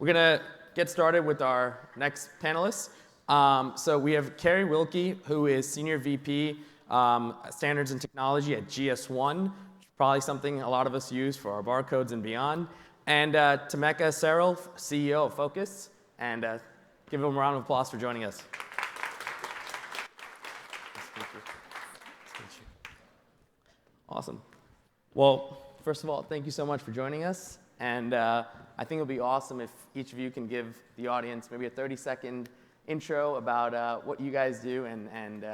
We're gonna get started with our next panelists. So we have Carrie Wilkie, who is Senior VP Standards and Technology at GS1, which is probably something a lot of us use for our barcodes and beyond. And Tamecca Seril, CEO of FOLKUS. And give them a round of applause for joining us. Awesome. Well, first of all, thank you so much for joining us. And I think it'll be awesome if each of you can give the audience maybe a 30-second intro about what you guys do and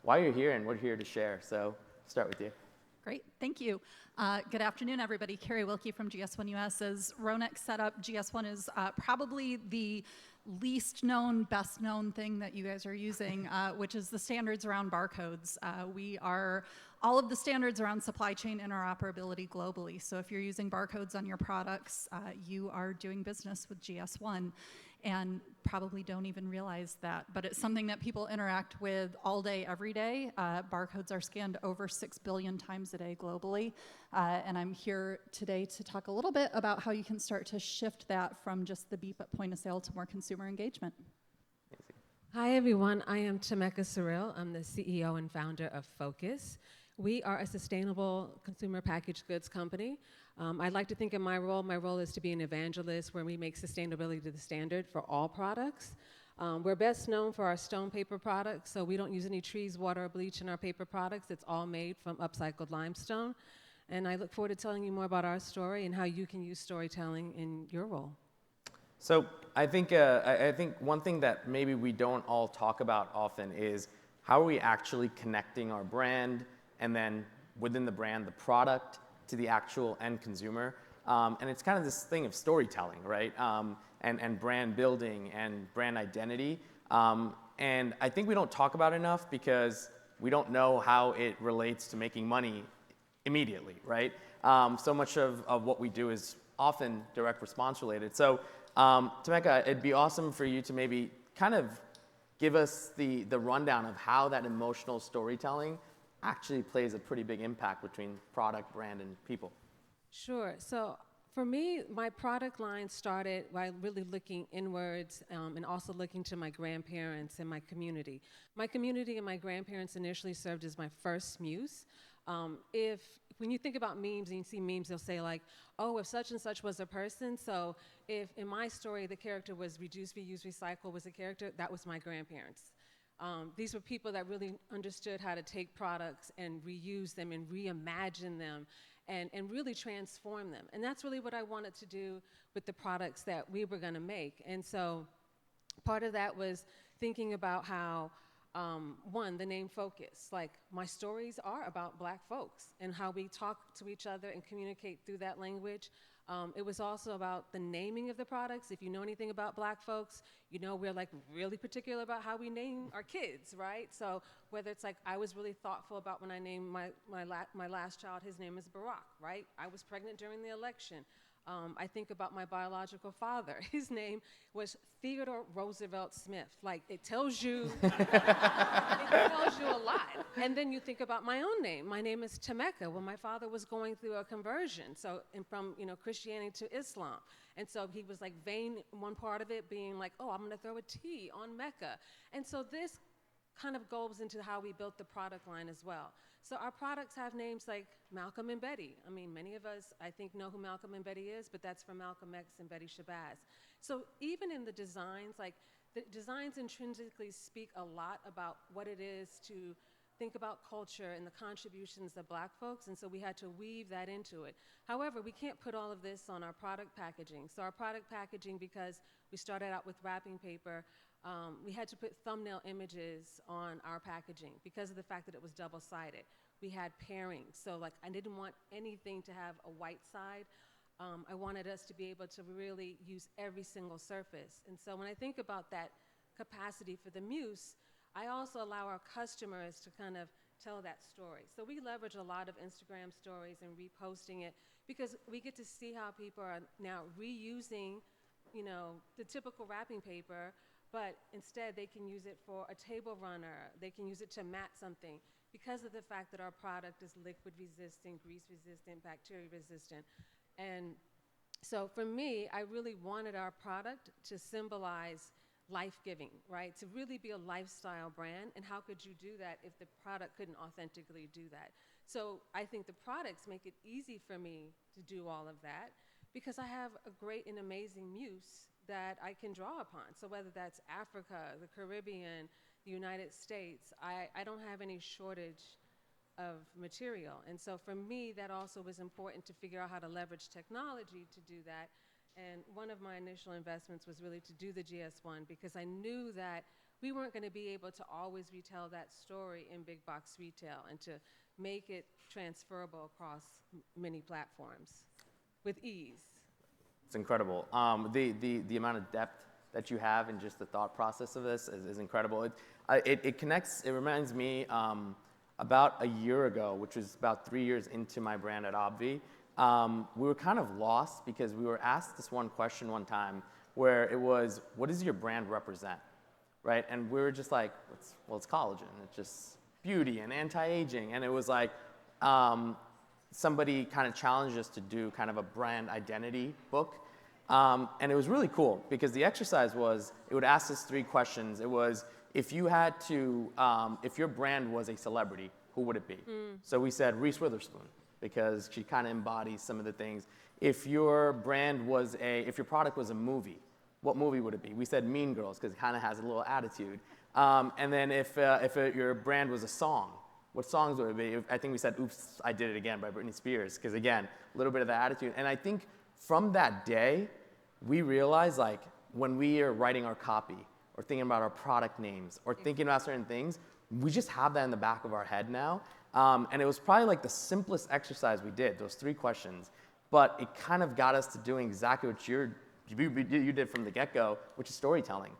why you're here and what you're here to share. So start with you. Great, thank you. Good afternoon, everybody. Carrie Wilkie from GS1 US. As Ronak set up, GS1 is probably the least known, best known thing that you guys are using, which is the standards around barcodes. We are all of the standards around supply chain interoperability globally. So if you're using barcodes on your products, you are doing business with GS1 and probably don't even realize that. But it's something that people interact with all day, every day. Barcodes are scanned over 6 billion times a day globally. And I'm here today to talk a little bit about how you can start to shift that from just the beep at point of sale to more consumer engagement. Hi, everyone. I am Tamecca Seril. I'm the CEO and founder of FOLKUS. We are a sustainable consumer packaged goods company. I'd like to think of my role is to be an evangelist where we make sustainability to the standard for all products. We're best known for our stone paper products, so we don't use any trees, water, or bleach in our paper products. It's all made from upcycled limestone. And I look forward to telling you more about our story and how you can use storytelling in your role. So I think one thing that maybe we don't all talk about often is how are we actually connecting our brand and then within the brand, the product to the actual end consumer. And it's kind of this thing of storytelling, right? And brand building and brand identity. And I think we don't talk about it enough because we don't know how it relates to making money immediately, right? So much of what we do is often direct response related. So Tamecca, it'd be awesome for you to maybe kind of give us the rundown of how that emotional storytelling actually plays a pretty big impact between product, brand, and people. Sure. So for me, my product line started by really looking inwards and also looking to my grandparents and my community. My community and my grandparents initially served as my first muse. When you think about memes and you see memes, they'll say like, oh, if such and such was a person, so if in my story the character was reduce, reuse, recycle was a character, that was my grandparents. These were people that really understood how to take products and reuse them and reimagine them and really transform them. And that's really what I wanted to do with the products that we were going to make. And so part of that was thinking about how, one, the name FOLKUS. Like, my stories are about Black folks and how we talk to each other and communicate through that language. It was also about the naming of the products. If you know anything about Black folks, you know we're like really particular about how we name our kids, right? So whether it's like I was really thoughtful about when I named my last child, his name is Barack, right? I was pregnant during the election. I think about my biological father. His name was Theodore Roosevelt Smith. Like, it tells you, it tells you a lot. And then you think about my own name. My name is Tamecca. Well, my father was going through a conversion, so from Christianity to Islam. And so he was like vain, one part of it being like, oh, I'm going to throw a T on Mecca. And so this kind of goes into how we built the product line as well. So our products have names like Malcolm and Betty. I mean, many of us, I think, know who Malcolm and Betty is, but that's from Malcolm X and Betty Shabazz. So even in the designs, like the designs intrinsically speak a lot about what it is to think about culture and the contributions of Black folks, and so we had to weave that into it. However, we can't put all of this on our product packaging. So our product packaging, because we started out with wrapping paper, we had to put thumbnail images on our packaging because of the fact that it was double-sided. We had pairings, so like I didn't want anything to have a white side. I wanted us to be able to really use every single surface. And so when I think about that capacity for the muse, I also allow our customers to kind of tell that story. So we leverage a lot of Instagram stories and reposting it because we get to see how people are now reusing, the typical wrapping paper, but instead they can use it for a table runner. They can use it to mat something because of the fact that our product is liquid resistant, grease resistant, bacteria resistant. And So for me, I really wanted our product to symbolize life-giving, right? To really be a lifestyle brand, and how could you do that if the product couldn't authentically do that? So I think the products make it easy for me to do all of that because I have a great and amazing muse that I can draw upon. So whether that's Africa, the Caribbean, the United States, I don't have any shortage of material. And so for me, that also was important to figure out how to leverage technology to do that. And one of my initial investments was really to do the GS1 because I knew that we weren't going to be able to always retell that story in big box retail and to make it transferable across many platforms with ease. It's incredible. The amount of depth that you have and just the thought process of this is incredible. It connects, it reminds me about a year ago, which was about 3 years into my brand at Obvi, we were kind of lost because we were asked this one question one time where it was, what does your brand represent, right? And we were just like, it's collagen. It's just beauty and anti-aging. And it was like, somebody kind of challenged us to do kind of a brand identity book. And it was really cool because the exercise was, it would ask us 3 questions. It was, if you had to, if your brand was a celebrity, who would it be? So we said Reese Witherspoon because she kind of embodies some of the things. If your brand was if your product was a movie, what movie would it be? We said Mean Girls because it kind of has a little attitude. And then if your brand was a song, what songs would it be? I think we said Oops, I Did It Again by Britney Spears because again, a little bit of the attitude. And I think from that day, we realized like when we are writing our copy or thinking about our product names or thinking about certain things, we just have that in the back of our head now. And it was probably like the simplest exercise we did, those 3 questions, but it kind of got us to doing exactly what you did from the get-go, which is storytelling.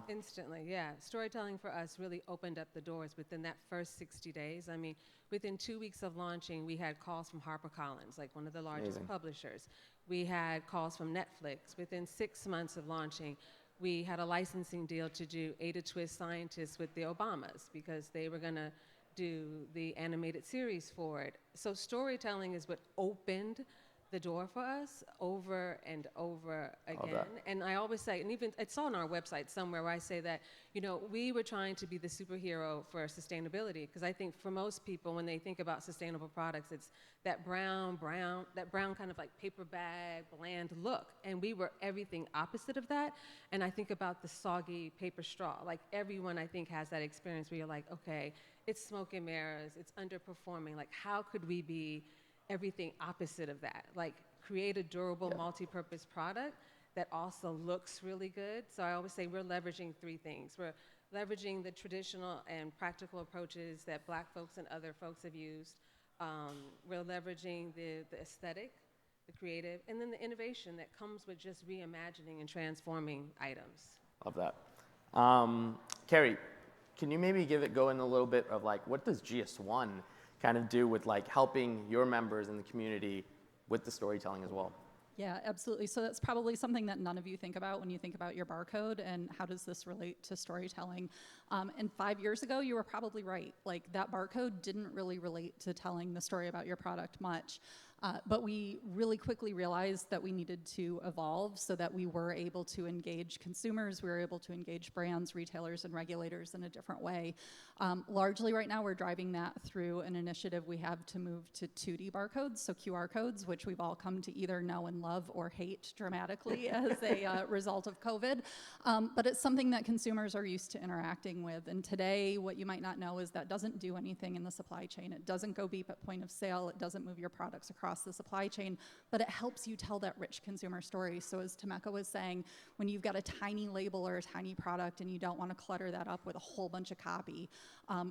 Instantly, yeah. Storytelling for us really opened up the doors within that first 60 days. I mean, within 2 weeks of launching, we had calls from HarperCollins, like one of the largest Amazing. publishers. We had calls from Netflix. Within 6 months of launching, we had a licensing deal to do Ada Twist Scientists with the Obamas because they were going to do the animated series for it. So storytelling is what opened the door for us over and over again. And I always say, and even it's on our website somewhere where I say that, you know, we were trying to be the superhero for sustainability because I think for most people when they think about sustainable products, it's that brown kind of like paper bag, bland look. And we were everything opposite of that. And I think about the soggy paper straw. Like everyone I think has that experience where you're like, okay, it's smoke and mirrors, it's underperforming. Like how could we be everything opposite of that, like create a durable multi-purpose product that also looks really good. So I always say we're leveraging 3 things. We're leveraging the traditional and practical approaches that Black folks and other folks have used. We're leveraging the aesthetic, the creative, and then the innovation that comes with just reimagining and transforming items. Love that. Carrie, can you maybe go in a little bit of like, what does GS1 kind of do with like helping your members in the community with the storytelling as well? Yeah, absolutely. So that's probably something that none of you think about when you think about your barcode and how does this relate to storytelling. And 5 years ago, you were probably right. Like that barcode didn't really relate to telling the story about your product much. But we really quickly realized that we needed to evolve so that we were able to engage consumers, we were able to engage brands, retailers, and regulators in a different way. Largely right now, we're driving that through an initiative we have to move to 2D barcodes, so QR codes, which we've all come to either know and love or hate dramatically as a result of COVID. But it's something that consumers are used to interacting with. And today, what you might not know is that doesn't do anything in the supply chain. It doesn't go beep at point of sale. It doesn't move your products across the supply chain, but it helps you tell that rich consumer story. So as Tamecca was saying, when you've got a tiny label or a tiny product and you don't want to clutter that up with a whole bunch of copy,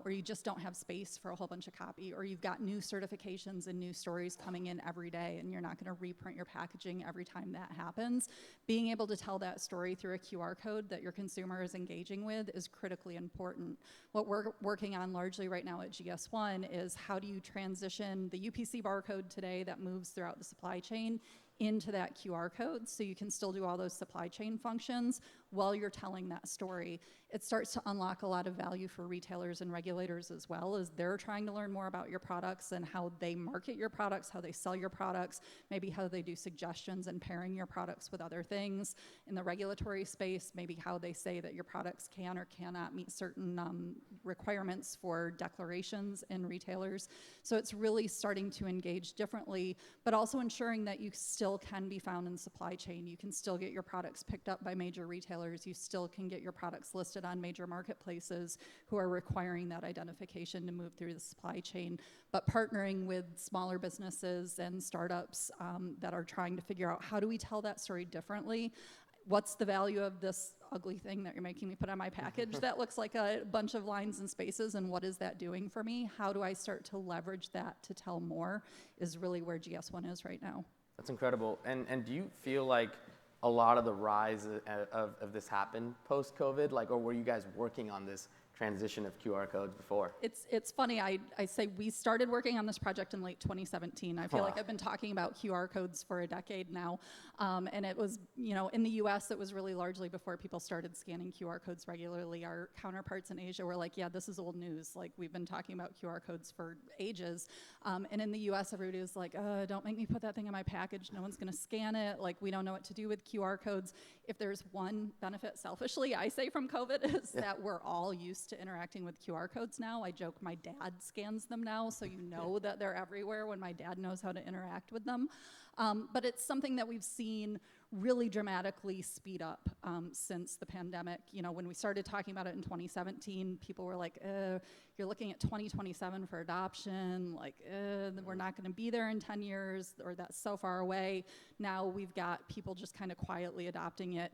or you just don't have space for a whole bunch of copy, or you've got new certifications and new stories coming in every day and you're not going to reprint your packaging every time that happens, being able to tell that story through a QR code that your consumer is engaging with is critically important. What we're working on largely right now at GS1 is how do you transition the UPC barcode today that moves throughout the supply chain into that QR code so you can still do all those supply chain functions while you're telling that story. It starts to unlock a lot of value for retailers and regulators as well, as they're trying to learn more about your products and how they market your products, how they sell your products, maybe how they do suggestions and pairing your products with other things. In the regulatory space, maybe how they say that your products can or cannot meet certain requirements for declarations in retailers. So it's really starting to engage differently, but also ensuring that you still can be found in supply chain. You can still get your products picked up by major retailers. You still can get your products listed on major marketplaces who are requiring that identification to move through the supply chain, but partnering with smaller businesses and startups that are trying to figure out how do we tell that story differently. What's the value of this ugly thing that you're making me put on my package that looks like a bunch of lines and spaces, and what is that doing for me? How do I start to leverage that to tell more is really where GS1 is right now. That's incredible. And do you feel like a lot of the rise of this happened post-COVID? Like, or were you guys working on this transition of QR codes before? It's funny, I say we started working on this project in late 2017. I feel like I've been talking about QR codes for a decade now. And it was, in the US, it was really largely before people started scanning QR codes regularly. Our counterparts in Asia were like, yeah, this is old news. Like, we've been talking about QR codes for ages. And in the US, everybody was like, don't make me put that thing in my package. No one's gonna scan it. Like, we don't know what to do with QR codes. If there's one benefit, selfishly, I say from COVID, is that we're all used to interacting with QR codes now. I joke my dad scans them now, so you know that they're everywhere when my dad knows how to interact with them. But it's something that we've seen really dramatically speed up since the pandemic. When we started talking about it in 2017, people were like, you're looking at 2027 for adoption, like, we're not gonna be there in 10 years, or that's so far away. Now we've got people just kind of quietly adopting it.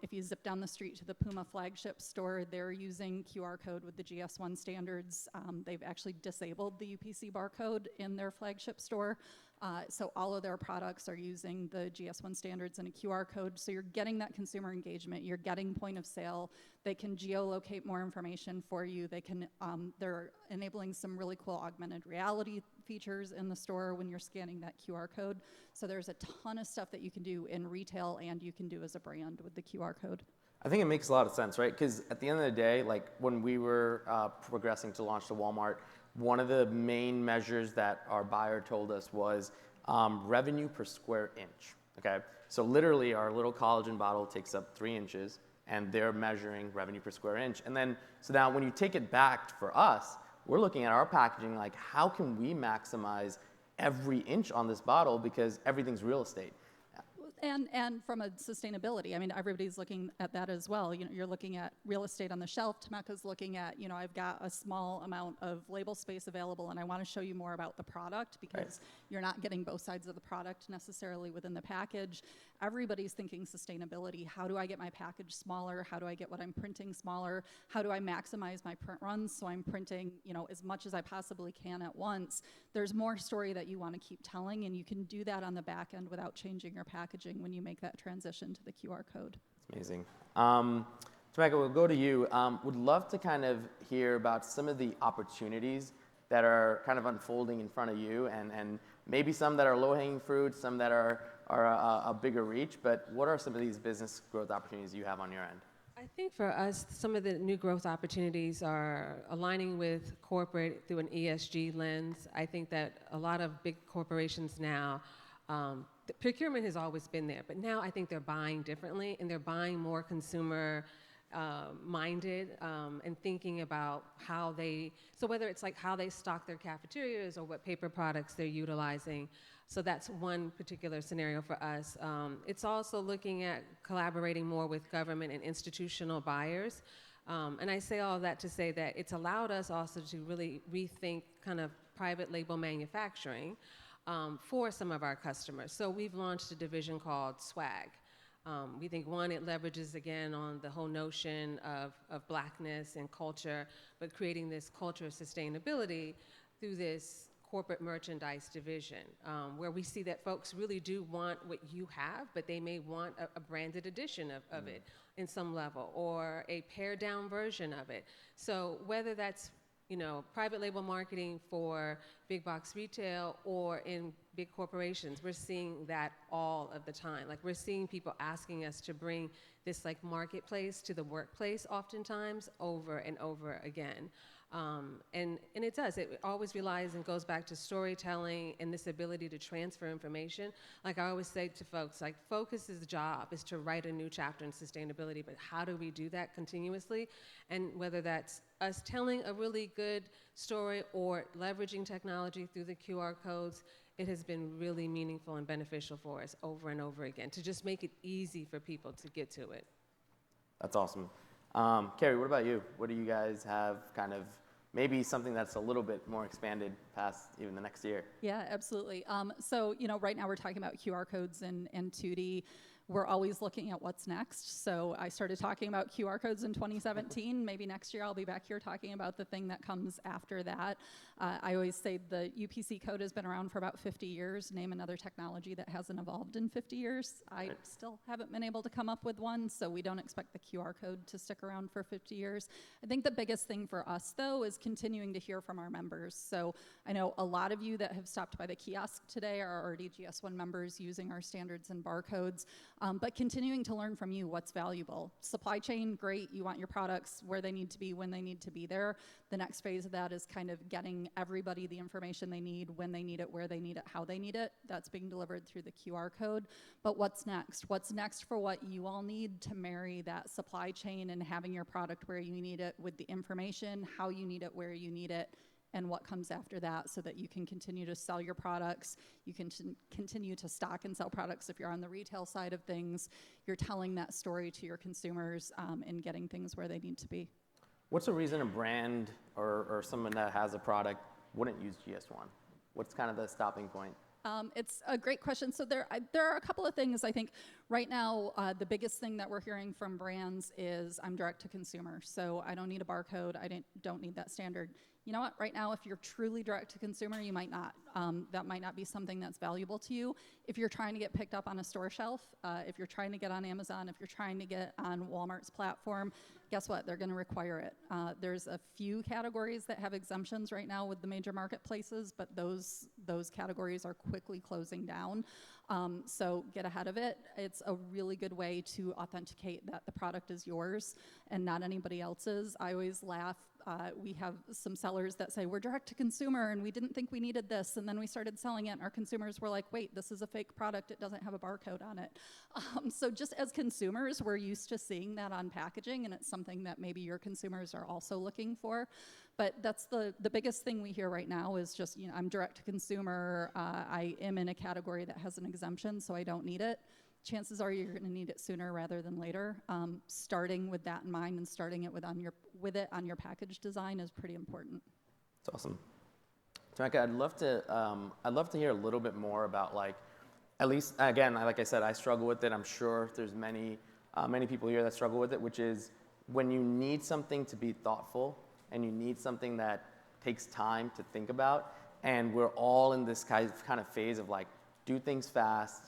If you zip down the street to the Puma flagship store, they're using QR code with the GS1 standards. They've actually disabled the UPC barcode in their flagship store. So all of their products are using the GS1 standards and a QR code. So you're getting that consumer engagement. You're getting point of sale. They can geolocate more information for you. They're enabling some really cool augmented reality features in the store when you're scanning that QR code. So there's a ton of stuff that you can do in retail and you can do as a brand with the QR code. I think it makes a lot of sense, right? Because at the end of the day, like when we were progressing to launch the Walmart, one of the main measures that our buyer told us was revenue per square inch, okay? So literally our little collagen bottle takes up 3 inches and they're measuring revenue per square inch. And then, so now when you take it back for us, we're looking at our packaging like, how can we maximize every inch on this bottle because everything's real estate. And from a sustainability, I mean, everybody's looking at that as well. You're looking at real estate on the shelf. Tamecca's looking at, I've got a small amount of label space available and I want to show you more about the product because you're not getting both sides of the product necessarily within the package. Everybody's thinking sustainability. How do I get my package smaller? How do I get what I'm printing smaller? How do I maximize my print runs so I'm printing, as much as I possibly can at once? There's more story that you want to keep telling, and you can do that on the back end without changing your packaging when you make that transition to the QR code. It's amazing. Tamecca, we'll go to you. Would love to kind of hear about some of the opportunities that are kind of unfolding in front of you, and maybe some that are low-hanging fruit, some that are a bigger reach, but what are some of these business growth opportunities you have on your end? I think for us, some of the new growth opportunities are aligning with corporate through an ESG lens. I think that a lot of big corporations now, the procurement has always been there, but now I think they're buying differently and they're buying more consumer minded and thinking about how so whether it's like how they stock their cafeterias or what paper products they're utilizing. So that's one particular scenario for us. It's also looking at collaborating more with government and institutional buyers. And I say all of that to say that it's allowed us also to really rethink kind of private label manufacturing for some of our customers. So we've launched a division called Swag. We think, one, it leverages, again, on the whole notion of blackness and culture, but creating this culture of sustainability through this corporate merchandise division, where we see that folks really do want what you have, but they may want a branded edition of it in some level, or a pared down version of it. So whether that's private label marketing for big box retail or in big corporations. We're seeing that all of the time. Like, we're seeing people asking us to bring this like marketplace to the workplace oftentimes over and over again. And it does. It always relies and goes back to storytelling and this ability to transfer information. Like I always say to folks, like FOLKUS's job is to write a new chapter in sustainability, but how do we do that continuously? And whether that's us telling a really good story or leveraging technology through the QR codes, it has been really meaningful and beneficial for us over and over again to just make it easy for people to get to it. That's awesome. Carrie, what about you? What do you guys have kind of maybe something that's a little bit more expanded past even the next year? Yeah, absolutely. So, right now we're talking about QR codes and 2D. We're always looking at what's next. So I started talking about QR codes in 2017. Maybe next year I'll be back here talking about the thing that comes after that. I always say the UPC code has been around for about 50 years. Name another technology that hasn't evolved in 50 years. I still haven't been able to come up with one, so we don't expect the QR code to stick around for 50 years. I think the biggest thing for us, though, is continuing to hear from our members. So I know a lot of you that have stopped by the kiosk today are already GS1 members using our standards and barcodes. But continuing to learn from you what's valuable. Supply chain, great. You want your products where they need to be, when they need to be there. The next phase of that is kind of getting everybody the information they need, when they need it, where they need it, how they need it. That's being delivered through the QR code. But what's next? What's next for what you all need to marry that supply chain and having your product where you need it with the information, how you need it, where you need it, and what comes after that, so that you can continue to sell your products, you can continue to stock and sell products if you're on the retail side of things, you're telling that story to your consumers and getting things where they need to be. What's a reason a brand or someone that has a product wouldn't use GS1? What's kind of the stopping point? It's a great question. So there are a couple of things. I think right now, the biggest thing that we're hearing from brands is I'm direct to consumer. So I don't need a barcode. I don't need that standard. You know what? Right now, if you're truly direct to consumer, you might not. That might not be something that's valuable to you. If you're trying to get picked up on a store shelf, if you're trying to get on Amazon, if you're trying to get on Walmart's platform, guess what? They're going to require it. There's a few categories that have exemptions right now with the major marketplaces, but those categories are quickly closing down. So get ahead of it. It's a really good way to authenticate that the product is yours and not anybody else's. I always laugh. We have some sellers that say, we're direct to consumer and we didn't think we needed this. And then we started selling it and our consumers were like, wait, this is a fake product. It doesn't have a barcode on it. So just as consumers, we're used to seeing that on packaging, and it's something that maybe your consumers are also looking for. But that's the biggest thing we hear right now is just, I'm direct to consumer. I am in a category that has an exemption, so I don't need it. Chances are you're going to need it sooner rather than later. Starting with that in mind and starting it with it on your package design is pretty important. That's awesome. Tamecca, I'd love to hear a little bit more about, like, at least again, like I said, I struggle with it. I'm sure there's many people here that struggle with it, which is when you need something to be thoughtful and you need something that takes time to think about, and we're all in this kind of phase of like do things fast,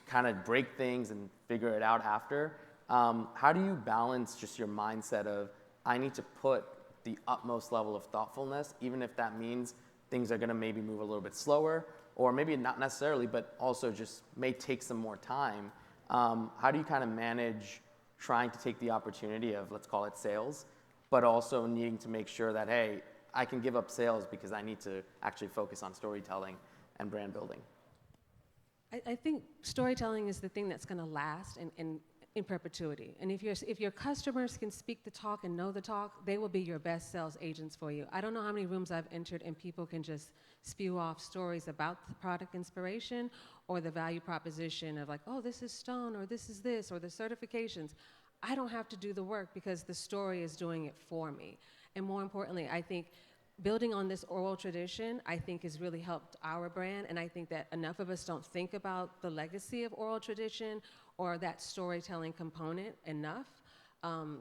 kind of break things and figure it out after. How do you balance just your mindset of I need to put the utmost level of thoughtfulness, even if that means things are going to maybe move a little bit slower, or maybe not necessarily, but also just may take some more time. How do you kind of manage trying to take the opportunity of, let's call it sales, but also needing to make sure that, hey, I can give up sales because I need to actually focus on storytelling and brand building? I think storytelling is the thing that's going to last in perpetuity. And if your customers can speak the talk and know the talk, they will be your best sales agents for you. I don't know how many rooms I've entered and people can just spew off stories about the product inspiration or the value proposition of like, oh, this is stone, or this is this, or the certifications. I don't have to do the work because the story is doing it for me. And more importantly, I think building on this oral tradition, I think, has really helped our brand, and I think that enough of us don't think about the legacy of oral tradition or that storytelling component enough.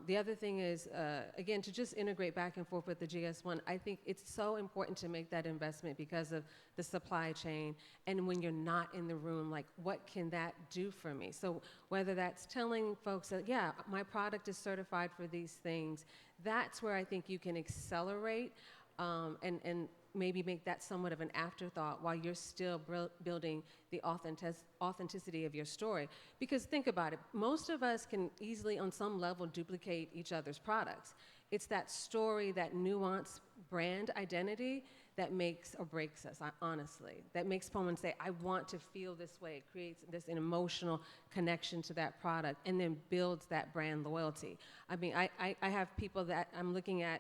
The other thing is, again, to just integrate back and forth with the GS1, I think it's so important to make that investment because of the supply chain, and when you're not in the room, like, what can that do for me? So whether that's telling folks that, yeah, my product is certified for these things, that's where I think you can accelerate and maybe make that somewhat of an afterthought while you're still building the authenticity of your story. Because think about it, most of us can easily on some level duplicate each other's products. It's that story, that nuanced brand identity that makes or breaks us, honestly. That makes someone say, I want to feel this way. It creates an emotional connection to that product and then builds that brand loyalty. I mean, I have people that I'm looking at,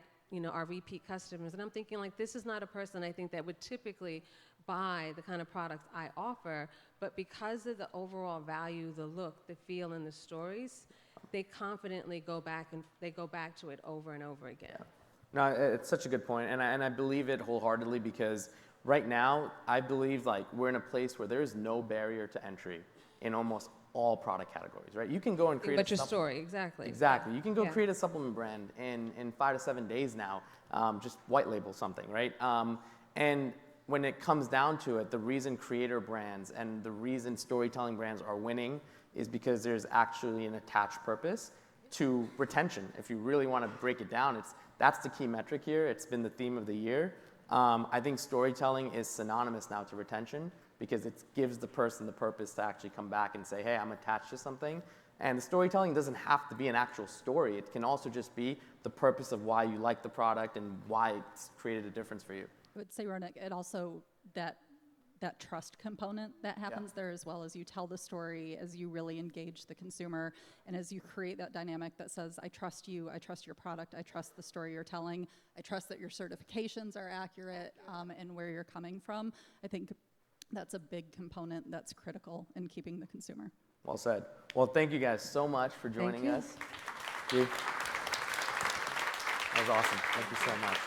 our repeat customers, and I'm thinking like, this is not a person I think that would typically buy the kind of products I offer, but because of the overall value, the look, the feel, and the stories, they confidently go back to it over and over again. No, it's such a good point, and I believe it wholeheartedly because right now I believe like we're in a place where there is no barrier to entry in almost all product categories, right? You can go and create. But your story, exactly. Exactly. You can go create a supplement brand in 5 to 7 days now. Just white label something, right? And when it comes down to it, the reason creator brands and the reason storytelling brands are winning is because there's actually an attached purpose to retention. If you really want to break it down, that's the key metric here. It's been the theme of the year. I think storytelling is synonymous now to retention because it gives the person the purpose to actually come back and say, hey, I'm attached to something. And the storytelling doesn't have to be an actual story. It can also just be the purpose of why you like the product and why it's created a difference for you. I would say, Ronak, it also, that trust component that happens there as well, as you tell the story, as you really engage the consumer, and as you create that dynamic that says, I trust you, I trust your product, I trust the story you're telling, I trust that your certifications are accurate, and where you're coming from. I think that's a big component that's critical in keeping the consumer. Well said. Well, thank you guys so much for joining us. That was awesome. Thank you so much.